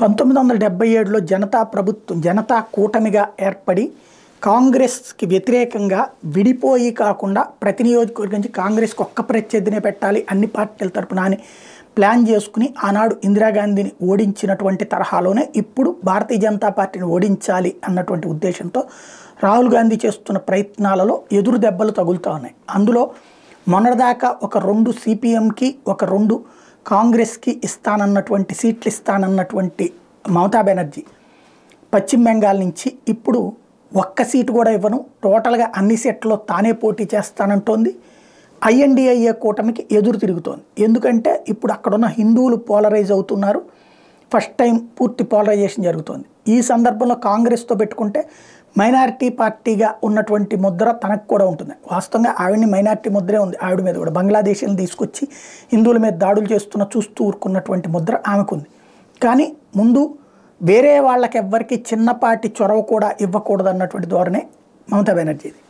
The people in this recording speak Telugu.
1977లో జనతా కూటమిగా ఏర్పడి కాంగ్రెస్కి వ్యతిరేకంగా విడిపోయి కాకుండా ప్రతి నియోజకవర్గం నుంచి కాంగ్రెస్కి ఒక్క ప్రత్యర్థినే పెట్టాలి అన్ని పార్టీల తరపున అని ప్లాన్ చేసుకుని ఆనాడు ఇందిరాగాంధీని ఓడించినటువంటి తరహాలోనే ఇప్పుడు భారతీయ జనతా పార్టీని ఓడించాలి అన్నటువంటి ఉద్దేశంతో రాహుల్ గాంధీ చేస్తున్న ప్రయత్నాలలో ఎదురు దెబ్బలు తగులుతూ ఉన్నాయి. అందులో మొన్నటిదాకా ఒక 2 సిపిఎంకి ఒక 2 కాంగ్రెస్కి ఇస్తానన్నటువంటి సీట్లు ఇస్తానన్నటువంటి మమతా బెనర్జీ పశ్చిమ బెంగాల్ నుంచి ఇప్పుడు ఒక్క సీటు కూడా ఇవ్వను, టోటల్గా అన్ని సీట్లలో తానే పోటీ చేస్తానంటోంది. ఐఎన్డిఏ కూటమికి ఎదురు తిరుగుతోంది. ఎందుకంటే ఇప్పుడు అక్కడున్న హిందువులు పోలరైజ్ అవుతున్నారు. ఫస్ట్ టైం పూర్తి పోలరైజేషన్ జరుగుతోంది. ఈ సందర్భంలో కాంగ్రెస్తో పెట్టుకుంటే మైనారిటీ పార్టీగా ఉన్నటువంటి ముద్ర తనకు కూడా ఉంటుంది. వాస్తవంగా ఆవిడని మైనారిటీ ముద్రే ఉంది. ఆవిడ మీద కూడా బంగ్లాదేశీలను తీసుకొచ్చి హిందువుల మీద దాడులు చూస్తూ ఊరుకున్నటువంటి ముద్ర ఆమెకుంది. కానీ ముందు వేరే వాళ్ళకి ఎవ్వరికి చిన్నపాటి చొరవ కూడా ఇవ్వకూడదు అన్నటువంటి ధోరణే మమతా బెనర్జీది.